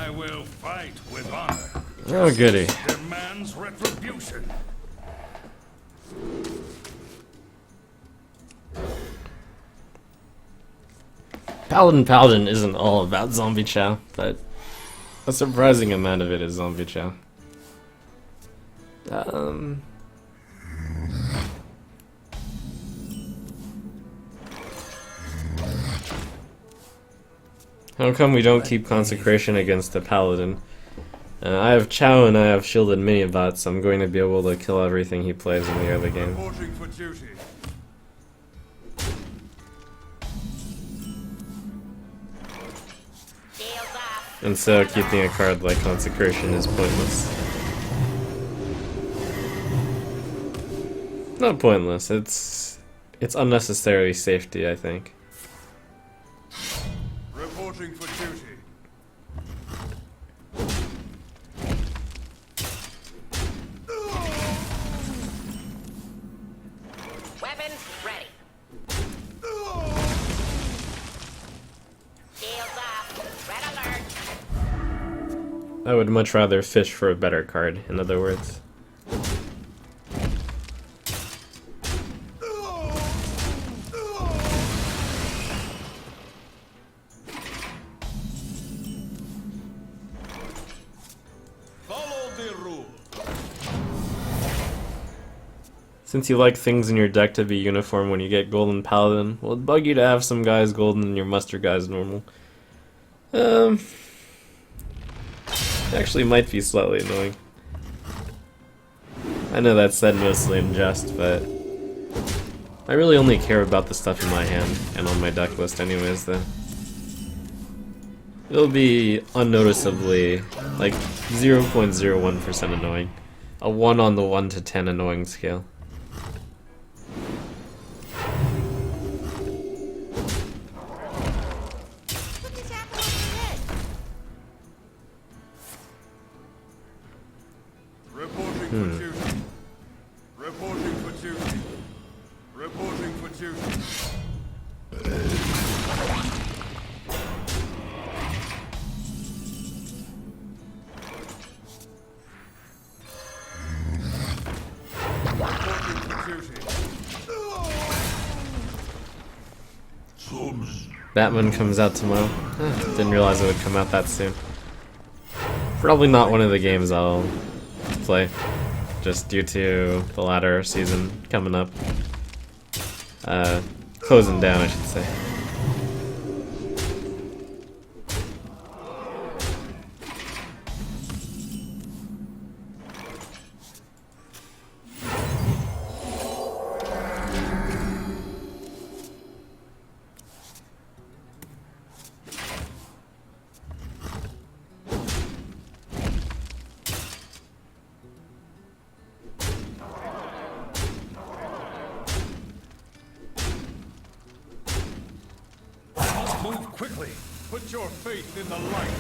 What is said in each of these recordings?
I will fight with honor. Oh, goody. Demands retribution. Paladin isn't all about zombie chow, but a surprising amount of it is zombie chow. How come we don't keep consecration against the paladin? I have chow and I have shielded mini-bots, so I'm going to be able to kill everything he plays in the early game. Reporting for duty. And so keeping a card like consecration is pointless. Not pointless, it's unnecessary safety, I think. Reporting for duty. Weapons ready. Shields up. Red alert. I would much rather fish for a better card, in other words. Follow the rule. Since you like things in your deck to be uniform when you get Golden Paladin, will it bug you to have some guys golden and your muster guys normal? Actually might be slightly annoying. I know that's said mostly in jest, but I really only care about the stuff in my hand and on my deck list anyways, though. It'll be unnoticeably, like, 0.01% annoying. A 1 on the 1 to 10 annoying scale. Put this apple on your head. Reporting for duty. Reporting for duty. Reporting for duty. Reporting for duty. Batman comes out tomorrow. Didn't realize it would come out that soon. Probably not one of the games I'll play, just due to the latter season coming up. Closing down, I should say. Move quickly. Put your faith in the light.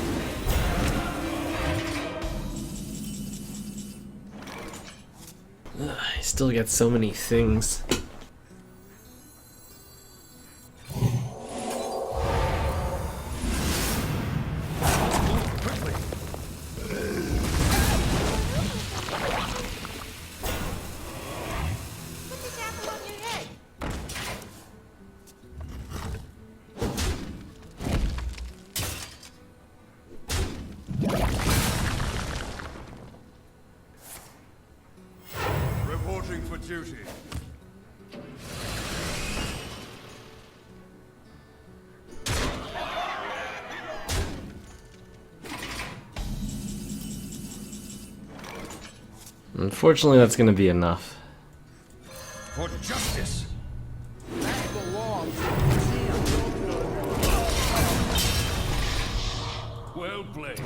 I still get so many things. Move quickly. Put this apple on your head. Reporting for duty. Unfortunately, that's gonna be enough. For justice. Well played.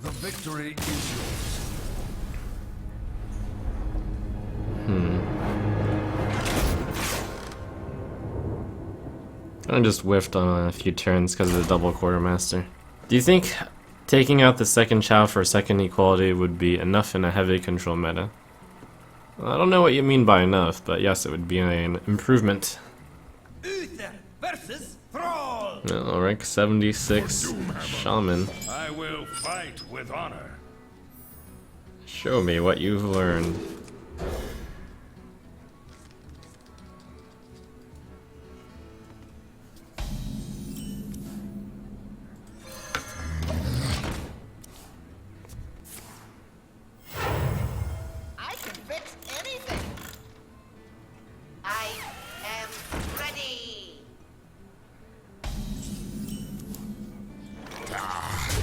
The victory is yours. I just whiffed on a few turns because of the double quartermaster. Do you think taking out the second chow for second equality would be enough in a heavy control meta? I don't know what you mean by enough, but yes, it would be an improvement. versus Thrall. Rank 76 Shaman. I will fight with honor. Show me what you've learned. I can fix anything. I am ready.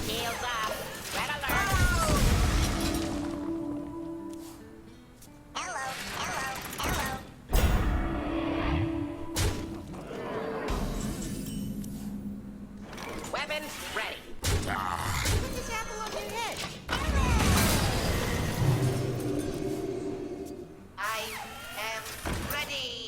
Shields up. Red alert. Hello, hello, hello. Weapons ready. Put this apple on your head. I am ready.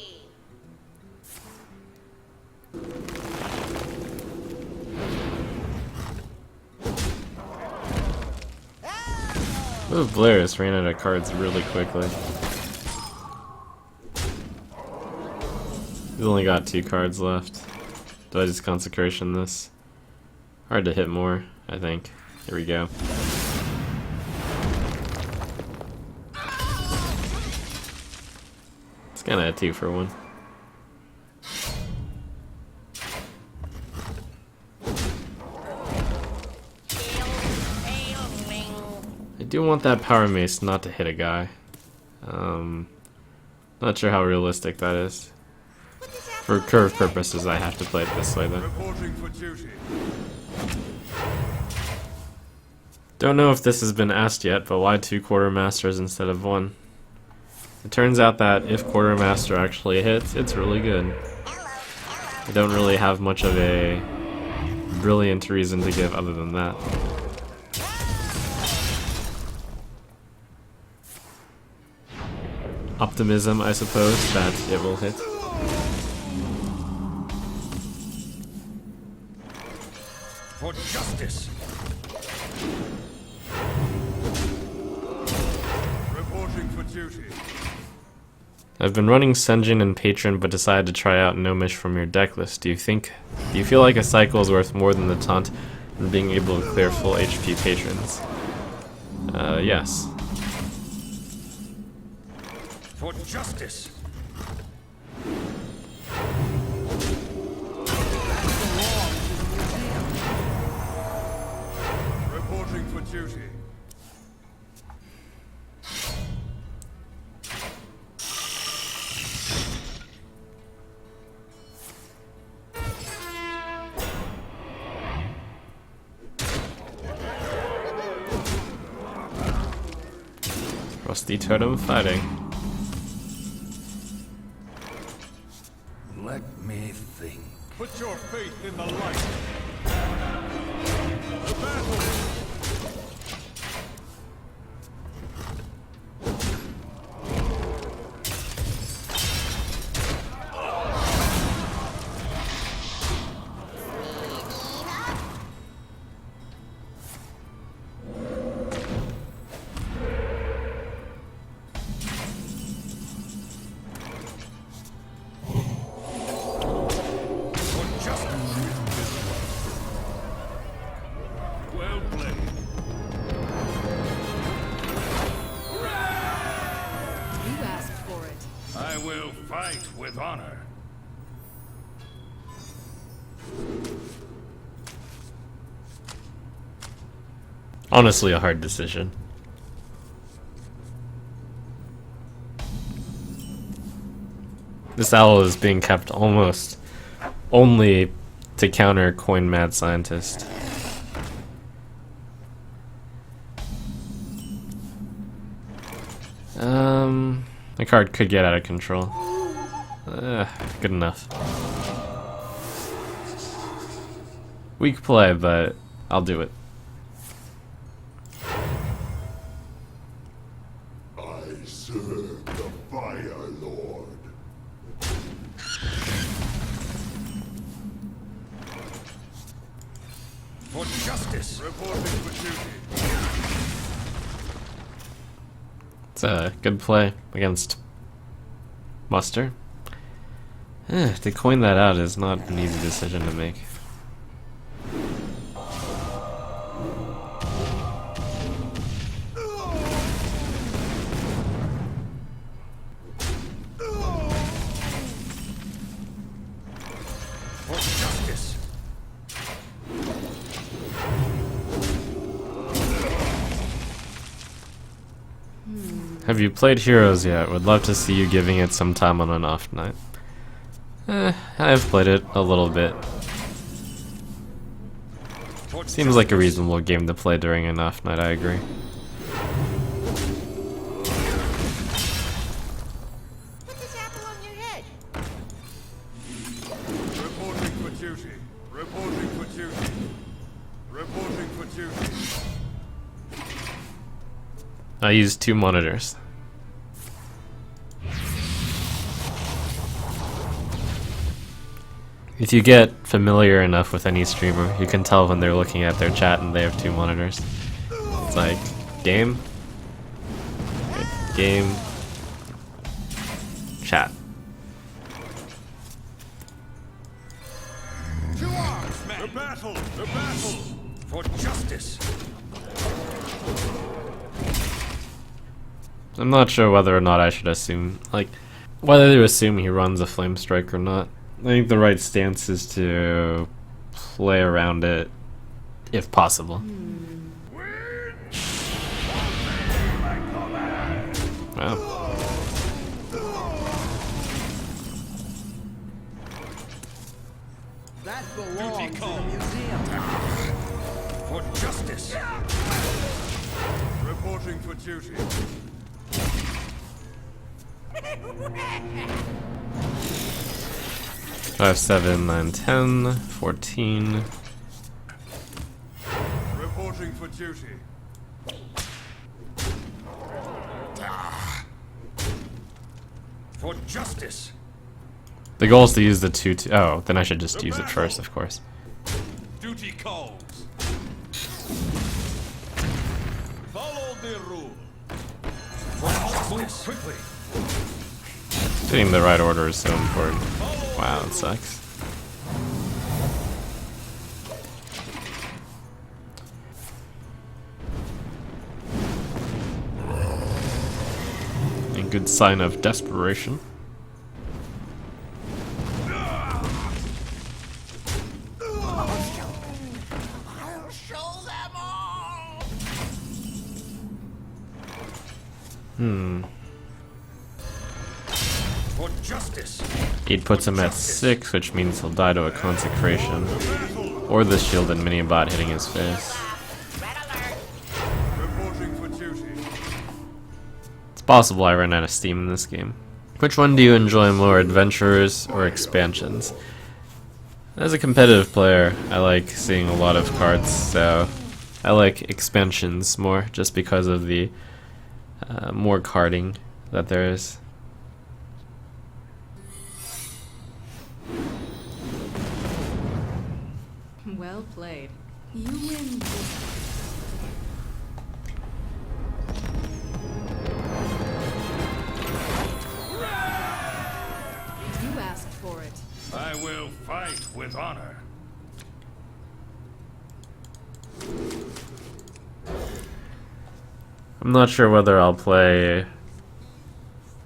Oh, Blair's ran out of cards really quickly. He's only got 2 cards left. Do I just consecration this? Hard to hit more, I think. Here we go. It's kinda a 2-for-1. I do want that power mace not to hit a guy. Not sure how realistic that is. For curve purposes, I have to play it this way though. Reporting for duty. Don't know if this has been asked yet, but why 2 quartermasters instead of 1? It turns out that if quartermaster actually hits, it's really good. I don't really have much of a brilliant reason to give other than that. Optimism, I suppose, that it will hit. For justice. Reporting for duty. I've been running Senjin and Patron, but decided to try out Gnomish from your deck list. Do you feel like a cycle is worth more than the taunt and being able to clear full HP patrons? Yes. For justice. Reporting for duty. Rusty Totem fighting. Let me think. Put your faith in the light. The battle. Well played. You asked for it. I will fight with honor. Honestly, a hard decision. This owl is being kept almost only to counter Coin Mad Scientist. The card could get out of control. Good enough. Weak play, but I'll do it. I serve the Fire Lord. For justice. Reporting for duty. It's a good play against Muster. To coin that out is not an easy decision to make. For justice. Have you played Heroes yet? Would love to see you giving it some time on an off night. I've played it a little bit. For Seems like a reasonable game to play during an off night, I agree. Put this apple on your head. Reporting for duty. Reporting for duty. Reporting for duty. I use 2 monitors. If you get familiar enough with any streamer, you can tell when they're looking at their chat and they have 2 monitors. It's like, game, game, chat. To arms, men! The battle! The battle! For justice! I'm not sure whether or not I should assume, like, whether to assume he runs a flame strike or not. I think the right stance is to play around it, if possible. Wow. That belongs in a museum. For justice! Reporting for duty. 5, 7, 9, 10, 14. Reporting for duty. For justice! The goal is to use the 2 to, oh, then I should just use it first, of course. Duty calls. Follow the rule. For justice. Move quickly. Getting the right order is so important. Wow, that sucks. A good sign of desperation. I'll show them all. For justice. 8 puts him at 6, which means he'll die to a consecration. Or the shield and mini bot hitting his face. Red alert. Reporting for duty. It's possible I ran out of steam in this game. Which one do you enjoy more, adventures or expansions? As a competitive player, I like seeing a lot of cards, so I like expansions more, just because of the more carding that there is. Well played. You win. You asked for it. I will fight with honor. I'm not sure whether I'll play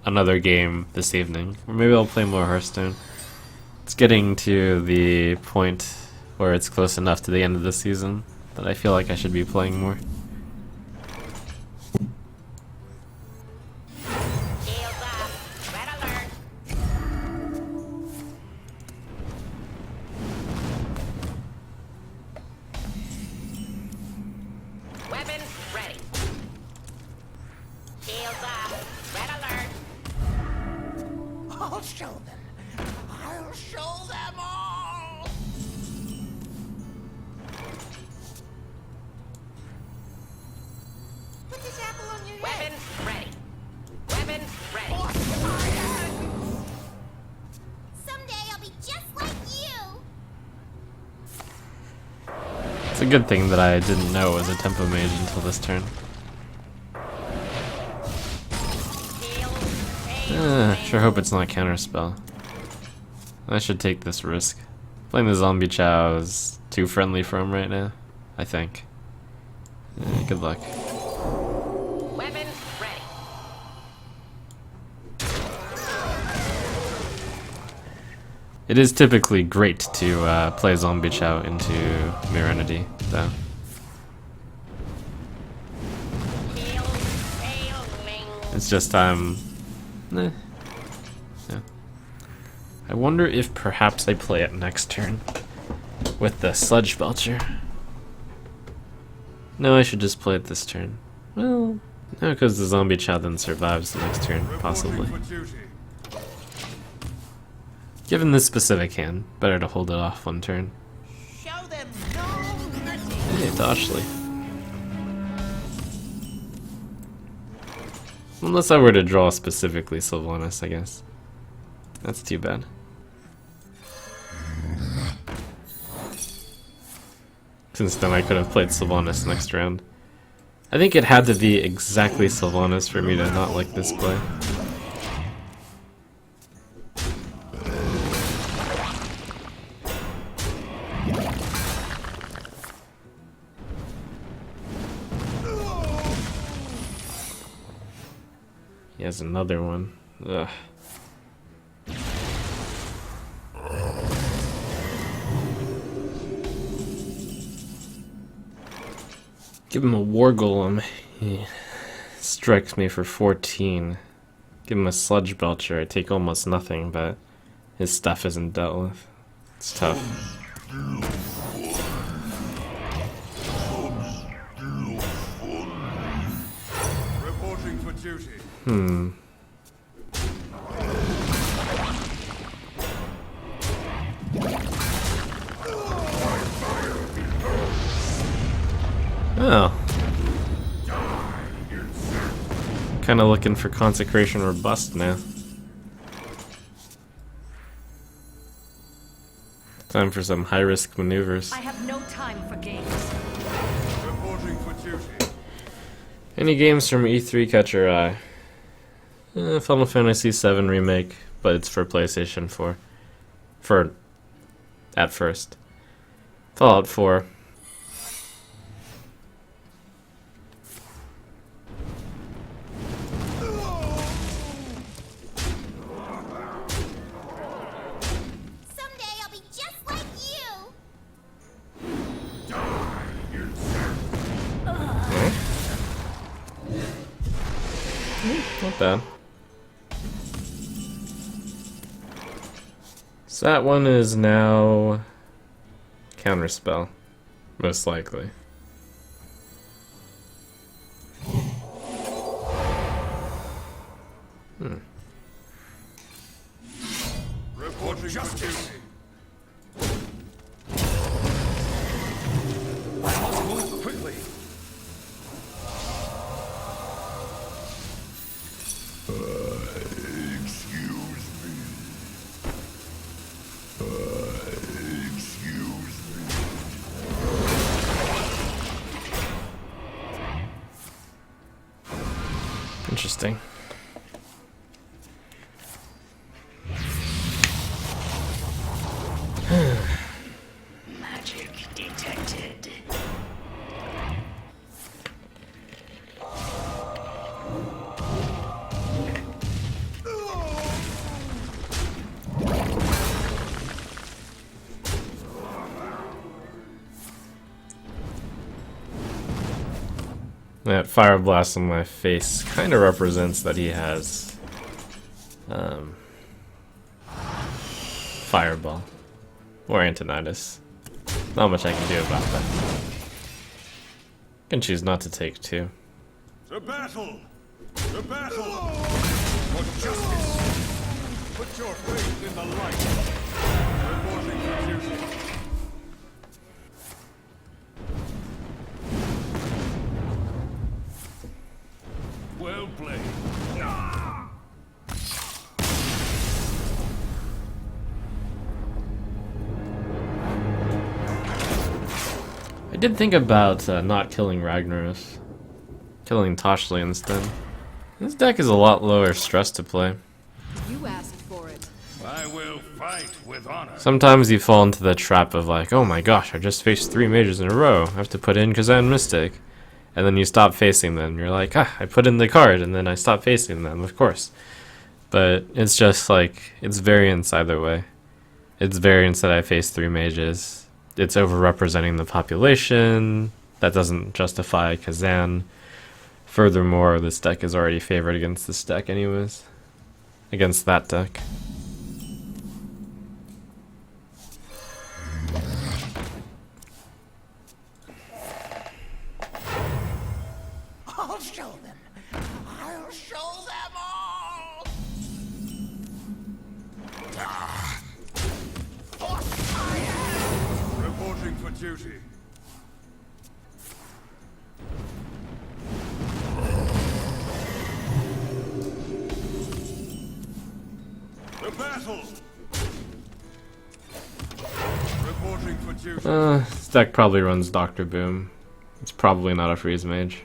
another game this evening, or maybe I'll play more Hearthstone. It's getting to the point where it's close enough to the end of the season that I feel like I should be playing more. Shields up. Red alert. Weapons ready. Shields up. Red alert. I'll show them. I'll show them all. Put this apple on your head. Weapons ready. Weapons ready. Someday I'll be just like you. It's a good thing that I didn't know it was a tempo mage until this turn. Sure hope it's not counterspell. I should take this risk. Playing the zombie chow is too friendly for him right now, I think. Good luck. Weapons ready. It is typically great to play zombie chow into Miranity, though. It's just yeah. I wonder if perhaps I play it next turn with the Sludge Belcher. No, I should just play it this turn. Well, no, because the zombie chow then survives the next turn, possibly. Reporting for duty. Given this specific hand, better to hold it off one turn. Show them no mercy. Hey, Dashley. Unless I were to draw specifically Sylvanas, I guess. That's too bad. Since then I could have played Sylvanas next round. I think it had to be exactly Sylvanas for me to not like this play. He has another one. Ugh. Give him a War Golem. He strikes me for 14. Give him a Sludge Belcher. I take almost nothing, but his stuff isn't dealt with. It's tough. Reporting for duty. Oh. Kinda looking for Consecration or Bust now. Time for some high-risk maneuvers. I have no time for games. Reporting for duty. Any games from E3 catch your eye? Final Fantasy VII Remake, but it's for PlayStation 4. At first. Fallout 4. Someday I'll be just like you. Not bad. So that one is now Counterspell, most likely. Reporting for duty. Move quickly. Excuse me. Excuse me. Interesting. Magic detected. That fire blast on my face kind of represents that he has Fireball or Antonidas. Not much I can do about that. Can choose not to take two. To battle! To battle! For justice! Put your faith in the light! Reporting for duty. Well played. I did think about not killing Ragnaros. Killing Tashley instead. This deck is a lot lower stress to play. You asked for it. I will fight. fight with honor. Sometimes you fall into the trap of like, oh my gosh, I just faced 3 mages in a row. I have to put in Kazan Mystic. And then you stop facing them. You're like, I put in the card, and then I stop facing them, of course. But it's just like, it's variance either way. It's variance that I face 3 mages. It's overrepresenting the population. That doesn't justify Kazan. Furthermore, this deck is already favored against this deck anyways. Against that deck. I'll show them. I'll show them all. Reporting for duty. The battle. Reporting for duty. This deck probably runs Dr. Boom. It's probably not a freeze mage.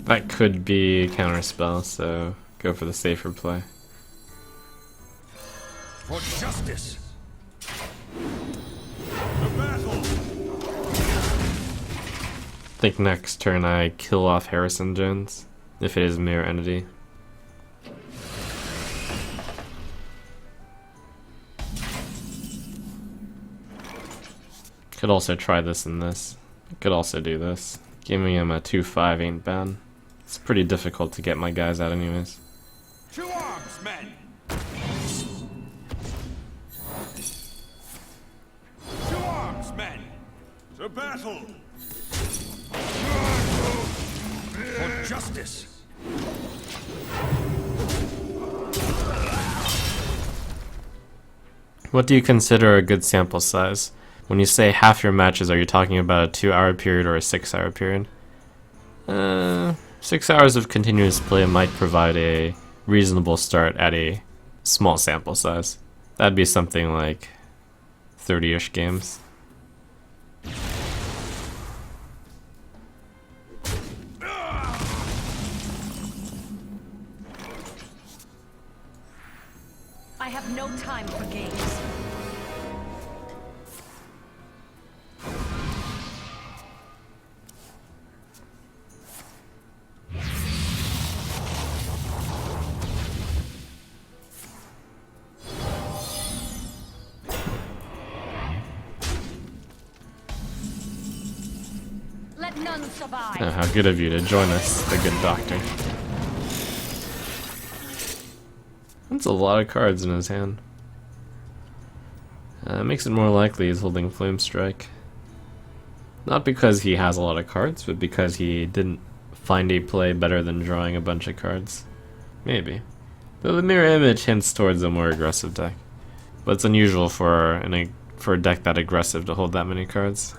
That could be counterspell, so go for the safer play. For justice. The battle. I think next turn I kill off Harrison Jones, if it is Mirror Entity. Could also try this and this. Could also do this. Giving him a 2-5 ain't bad. It's pretty difficult to get my guys out anyways. To arms, men. To arms, men. To battle. For justice. What do you consider a good sample size? When you say half your matches, are you talking about a 2-hour period or a 6-hour period? 6 hours of continuous play might provide a reasonable start at a small sample size. That'd be something like 30-ish games. I have no time for games. Let none survive. Oh, how good of you to join us, the good doctor. That's a lot of cards in his hand. Makes it more likely he's holding Flame Strike. Not because he has a lot of cards, but because he didn't find a play better than drawing a bunch of cards. Maybe. Though the mirror image hints towards a more aggressive deck. But it's unusual for a deck that aggressive to hold that many cards.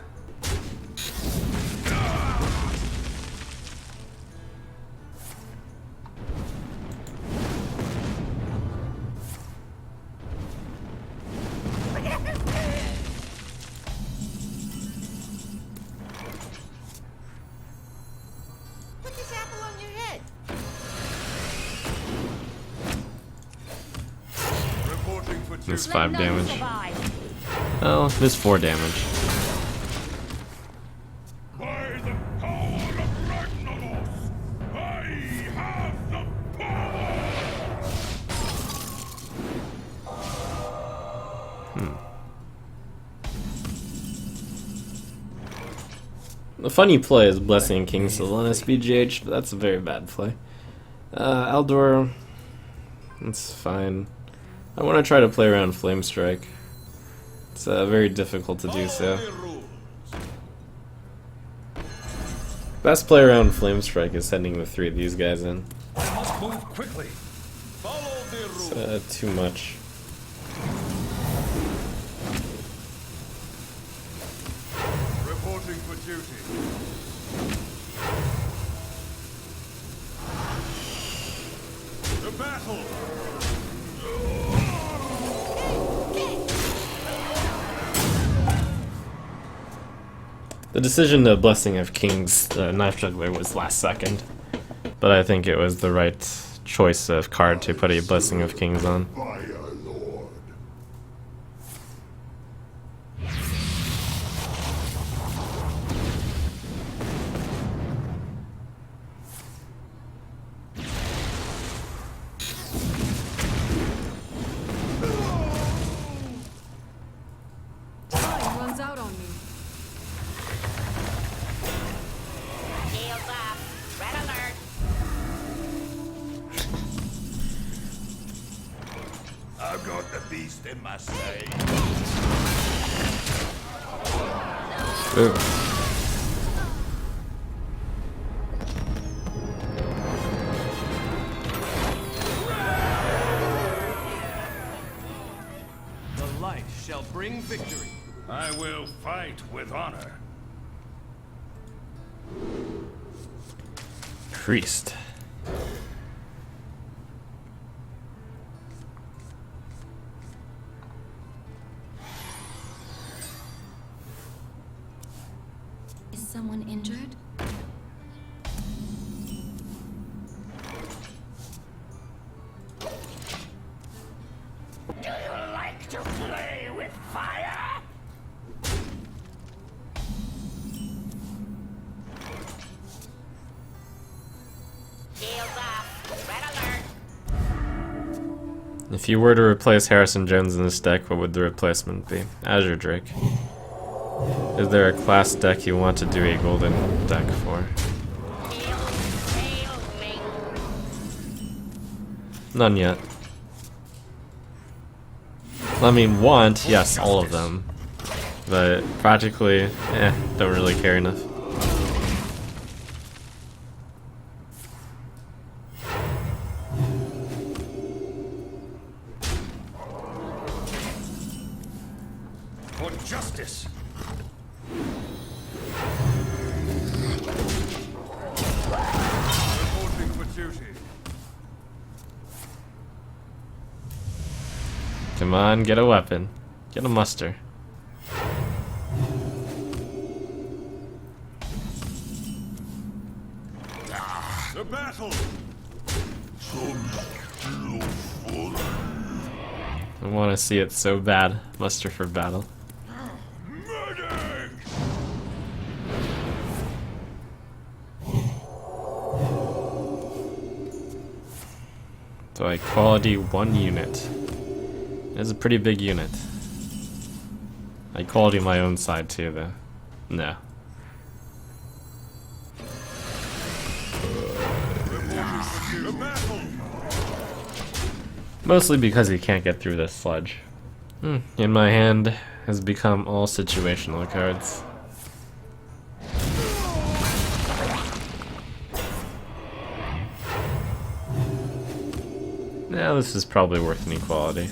Put this apple on your head. Reporting for duty. This Let 5 none damage. survive. Oh, this 4 damage. By the power of Ragnaros, I have the power! The funny play is Blessing Kingsoul on SBGH, but that's a very bad play. Aldor, that's fine. I want to try to play around Flame Strike. It's very difficult to do so. Follow the rules. Best play around Flame Strike is sending the 3 of these guys in. I must move quickly. Follow the rules. It's too much. Reporting for duty. The battle. The decision to Blessing of Kings, the Knife Juggler, was last second. But I think it was the right choice of card to put a Blessing of Kings on. Fire Lord. Time runs out on me. Shields up. Red alert. I've got the beast in my sight. Ooh. The light shall bring victory. I will fight with honor. Priest. Is someone injured? Do you like to play with fire? Shields up. Red alert. If you were to replace Harrison Jones in this deck, what would the replacement be? Azure Drake. Is there a class deck you want to do a golden deck for? None yet. I mean, want, yes, all of them. But practically, don't really care enough. For justice. Reporting for duty. Come on, get a weapon. Get a muster. The battle. I want to see it so bad. Muster for battle. Medic. So I quality 1 unit. It's a pretty big unit. I quality my own side too, though. No. The battle. Mostly because he can't get through this sludge. In my hand has become all situational cards. Now this is probably worth an equality.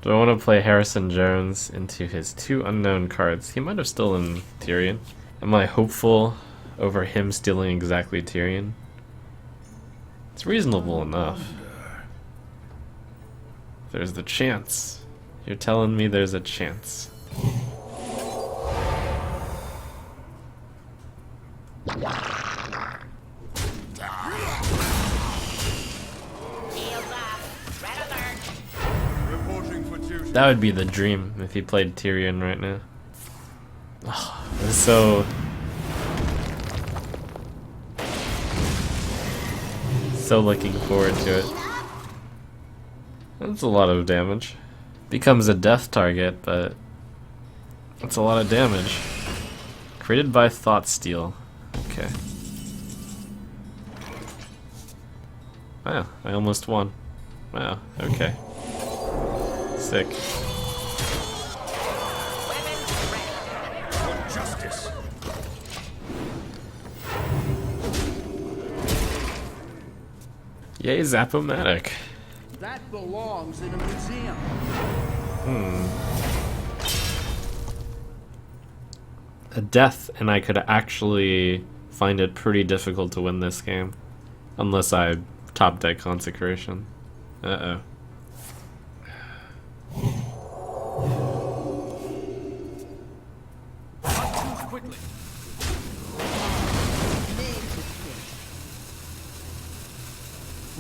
Do I want to play Harrison Jones into his 2 unknown cards? He might have stolen Tyrion. Am I hopeful over him stealing exactly Tyrion? It's reasonable enough. There's the chance. You're telling me there's a chance. Shields up. Red alert. Reporting for duty. That would be the dream if he played Tyrion right now. Oh, I'm so looking forward to it. That's a lot of damage. Becomes a death target, but that's a lot of damage. Created by Thoughtsteal. Okay. Wow, I almost won. Wow, okay. Sick. For justice. Yay, Zap-O-Matic. That belongs in a museum. A death, and I could actually find it pretty difficult to win this game. Unless I top deck Consecration. Uh-oh.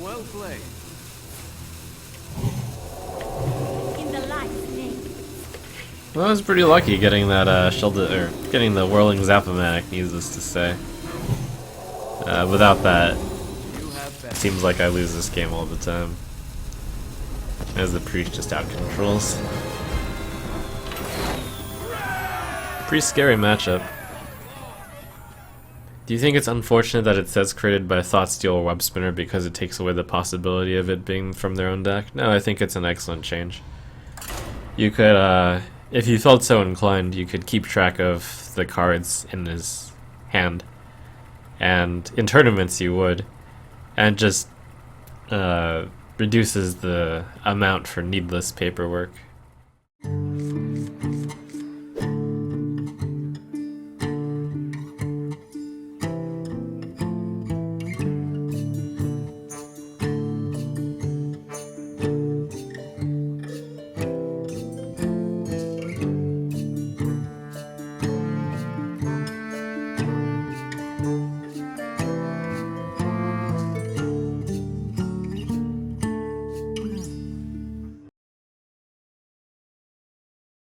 Well played. In the light's name. Well, I was pretty lucky getting that getting the whirling Zap-O-Matic, needless to say. Without that, You have it bet. seems like I lose this game all the time. As the priest just out controls. Pretty scary matchup. Do you think it's unfortunate that it says created by Thoughtsteel or Web Spinner because it takes away the possibility of it being from their own deck? No, I think it's an excellent change. You could, if you felt so inclined, you could keep track of the cards in his hand. And in tournaments you would. And just reduces the amount for needless paperwork.